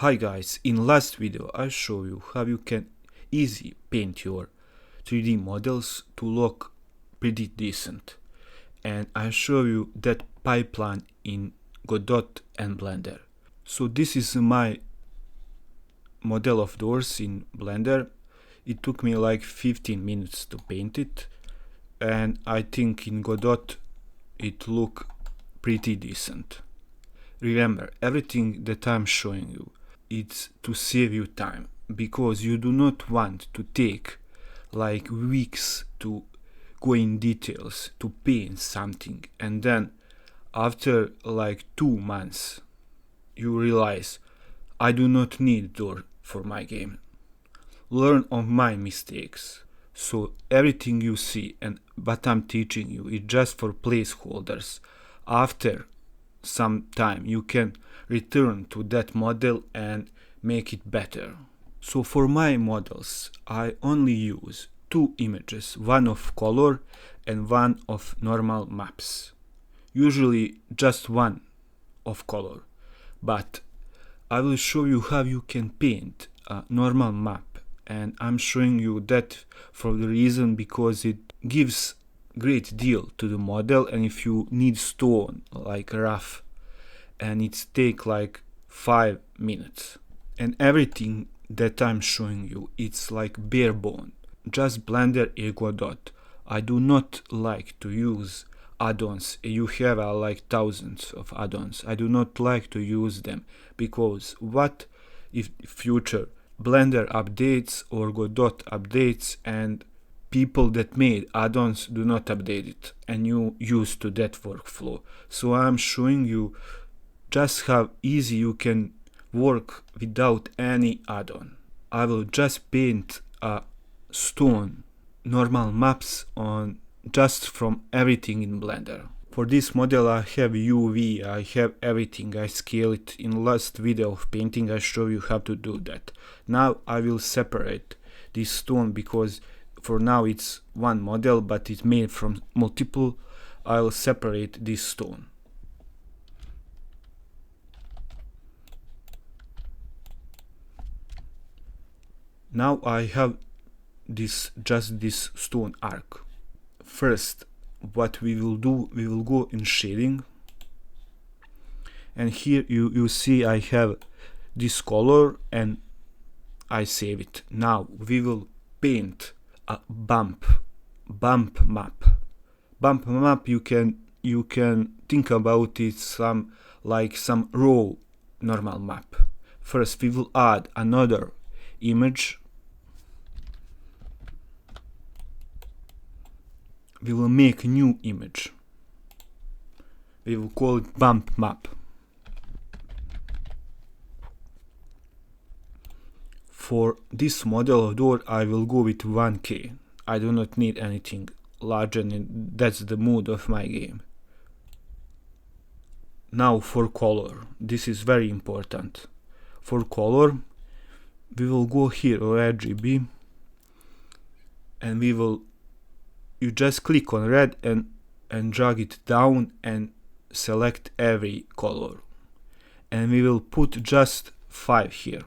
Hi guys, in last video I show you how you can easy paint your 3D models to look pretty decent, and I show you that pipeline in Godot and Blender. So this is my model of doors in Blender. It took me like 15 minutes to paint it, and I think in Godot it look pretty decent. Remember, everything that I'm showing you, it's to save you time, because you do not want to take like weeks to go in details to paint something, and then after like 2 months you realize I do not need door for my game. Learn on my mistakes. So everything you see and what I'm teaching you is just for placeholders. After some time you can return to that model and make it better. So for my models I only use 2 images, one of color and one of normal maps. Usually just one of color, but I will show you how you can paint a normal map, and I'm showing you that for the reason because it gives great deal to the model. And if you need stone like rough, and it take like 5 minutes, and everything that I'm showing you it's like bare bone, just Blender and Godot. I do not like to use add-ons. You have like thousands of add-ons. I do not like to use them, because what if future Blender updates or Godot updates and people that made add-ons do not update it and you used to that workflow. So I'm showing you just how easy you can work without any add-on. I will just paint a stone normal maps on just from everything in Blender. For this model I have UV, I have everything, I scale it. In last video of painting I show you how to do that. Now I will separate this stone, because for now it's one model but it's made from multiple. I'll separate this stone. Now I have just this stone arc. First, what we will do, we will go in shading, and here you see I have this color and I save it. Now we will paint a bump map. Bump map, you can think about it some raw normal map. First we will add another image. We will make a new image. We will call it bump map. For this model of door I will go with 1K. I do not need anything larger, and that's the mood of my game. Now for color, this is very important. For color we will go here or RGB, and you just click on red and drag it down and select every color, and we will put just 5 here,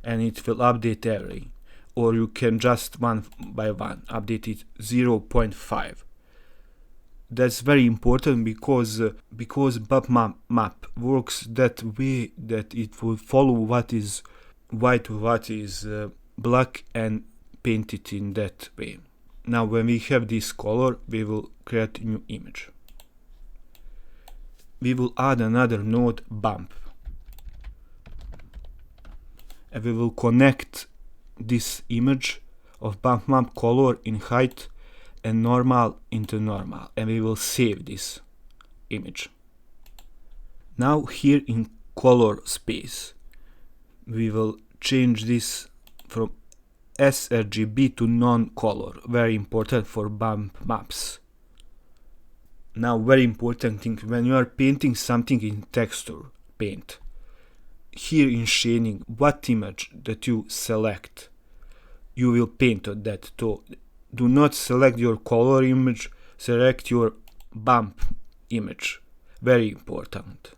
and it will update every, or you can just one by one update it 0.5. That's very important, because bump map works that way, that it will follow what is white, what is black, and paint it in that way. Now when we have this color we will create a new image. We will add another node bump, and we will connect this image of bump map color in height and normal into normal, and we will save this image. Now here in color space we will change this from sRGB to non-color, very important for bump maps. Now very important thing, when you are painting something in texture paint, here in shading, what image that you select you will paint on that. So do not select your color image, select your bump image, very important.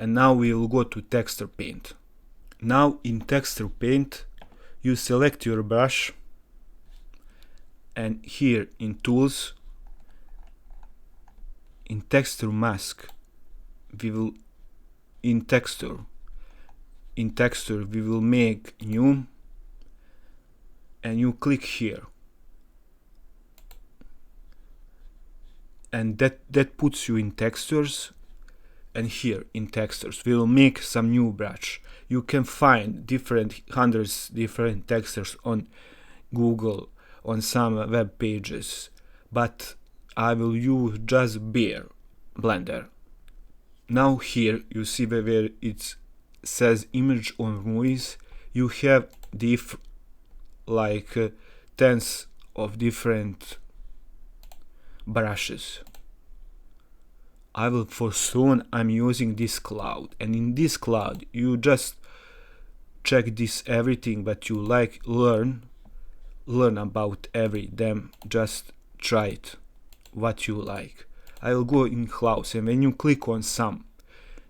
And now we will go to texture paint. Now in texture paint you select your brush, and here in tools, in texture mask, we will in texture we will make new, and you click here, and that puts you in textures. And here in textures we will make some new brush. You can find hundreds different textures on Google, on some web pages, but I will use just bare Blender. Now here you see where it says image on movies, you have tens of different brushes. For soon I'm using this cloud, and in this cloud you just check this everything that you like, learn about them, just try it what you like. I will go in clouds, and when you click on some,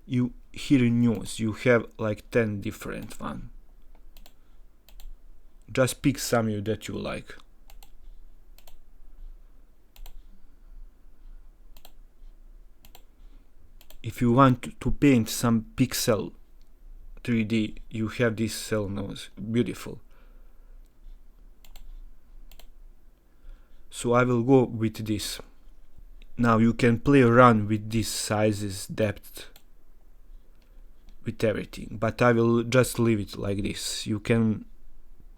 you here in news you have like 10 different one. Just pick some that you like. If you want to paint some pixel 3D, you have this cell nose, beautiful. So I will go with this. Now you can play around with these sizes, depth, with everything, but I will just leave it like this. You can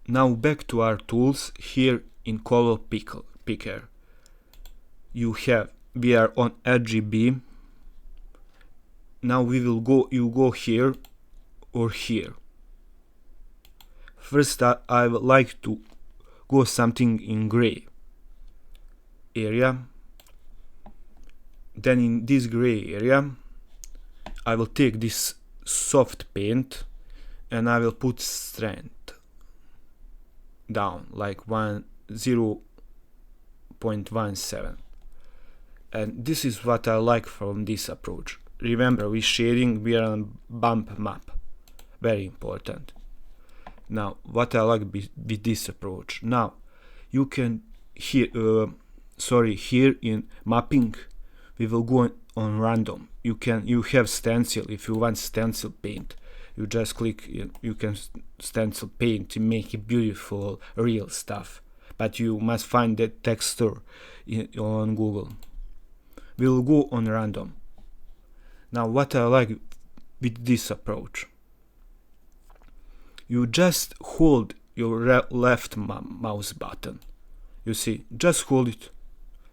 now back to our tools. Here in color picker we are on RGB. Now you go here or here. First I would like to go something in gray area. Then in this gray area I will take this soft paint and I will put strength down like 0.17, and this is what I like from this approach. Remember, with shading we are on bump map, very important. Now what I like with this approach, now you can here in mapping we will go on random. You have stencil. If you want stencil paint, you just click, you can stencil paint to make it beautiful real stuff, but you must find that texture on Google. We'll go on random. Now what I like with this approach, you just hold your left mouse button. You see, just hold it.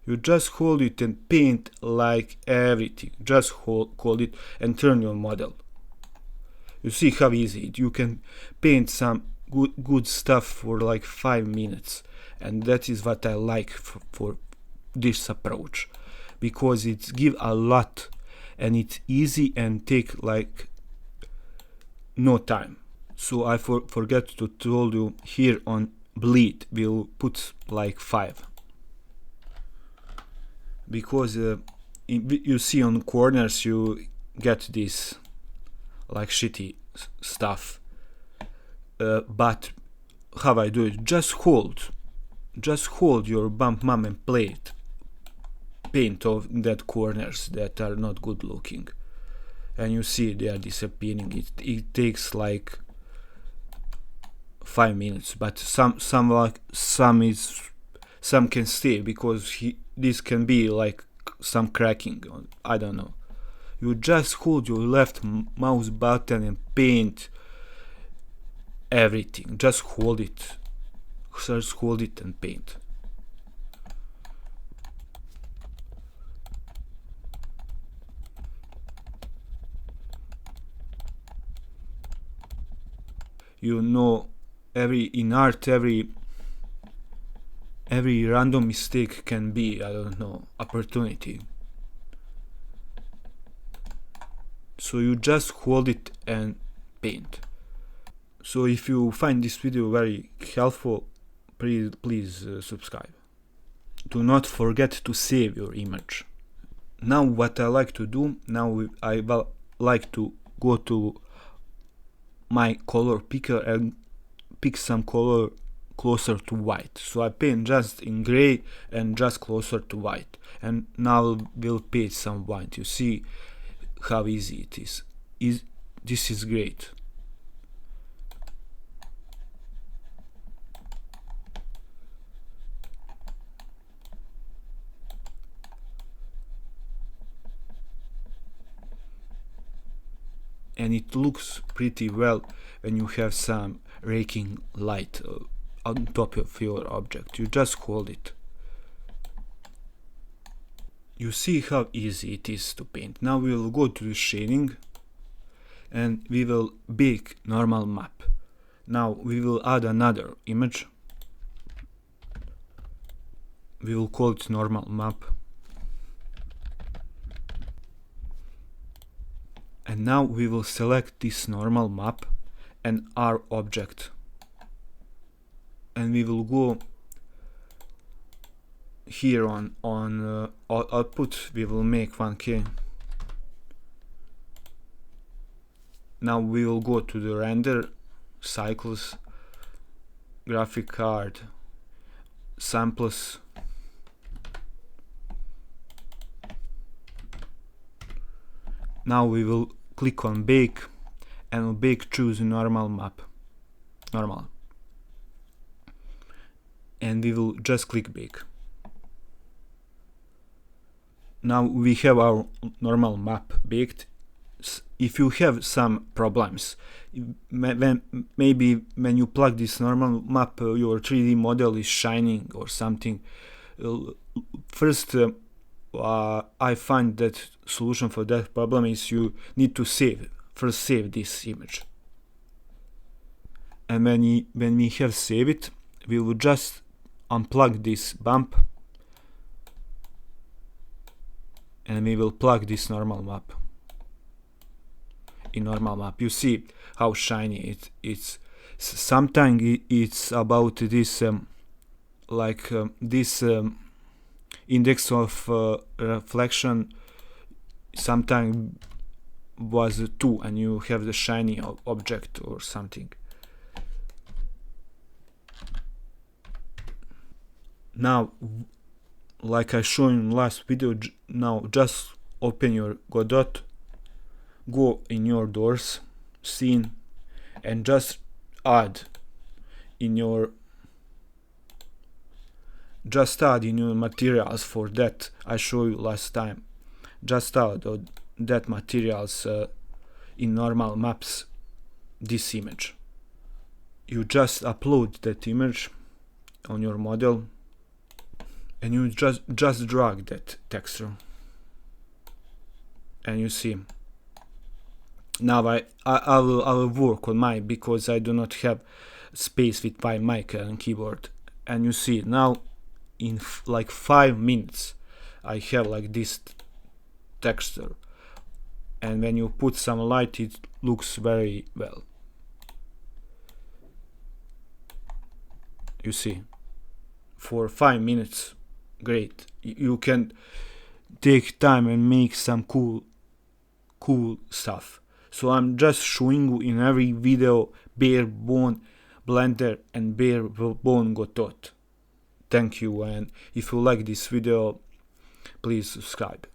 You just hold it and paint like everything. Just hold it and turn your model. You see how easy you can paint some good stuff for like 5 minutes, and that is what I like for this approach, because it gives a lot and it's easy and take like no time. So I forget to tell you, here on bleed we'll put like 5, because you see on corners you get this like shitty stuff, but how I do it, just hold your bump map and paint of that corners that are not good looking, and you see they are disappearing. It takes like 5 minutes, but some can stay, because this can be like some cracking, I don't know. You just hold your left mouse button and paint everything. Just hold it and paint. You know, in art every random mistake can be, I don't know, opportunity. So you just hold it and paint. So if you find this video very helpful, please subscribe. Do not forget to save your image. Now what I like to do, I like to go to my color picker and pick some color closer to white. So I paint just in gray and just closer to white, and now we'll paint some white. You see how easy it is. This is great. And it looks pretty well when you have some raking light on top of your object. You just hold it. You see how easy it is to paint. Now we will go to the shading and we will bake normal map. Now we will add another image. We will call it normal map. And now we will select this normal map and our object. And we will go here on output, we will make 1K. Now we will go to the render, cycles, graphic card, samples. Now we will click on bake and on bake choose normal map, normal. And we will just click bake. Now we have our normal map baked. If you have some problems, maybe when you plug this normal map, your 3D model is shining or something. First, I find that solution for that problem is you need to save this image. And when we have saved it, we will just unplug this bump and we will plug this normal map in normal map. You see how shiny it's. Sometimes it's about this this index of reflection sometimes was 2 and you have the shiny object or something. Now, like I showed in last video, now just open your Godot, go in your doors scene and just add in your materials for that I showed you last time. Just add that materials in normal maps, this image. You just upload that image on your model and you just drag that texture. And you see, now I will work on mine because I do not have space with my mic and keyboard. And you see now in like 5 minutes I have like this texture, and when you put some light it looks very well. You see, for 5 minutes, great. You can take time and make some cool stuff. So I'm just showing you in every video bare bone Blender and bare bone Godot. Thank you, and if you like this video, please subscribe.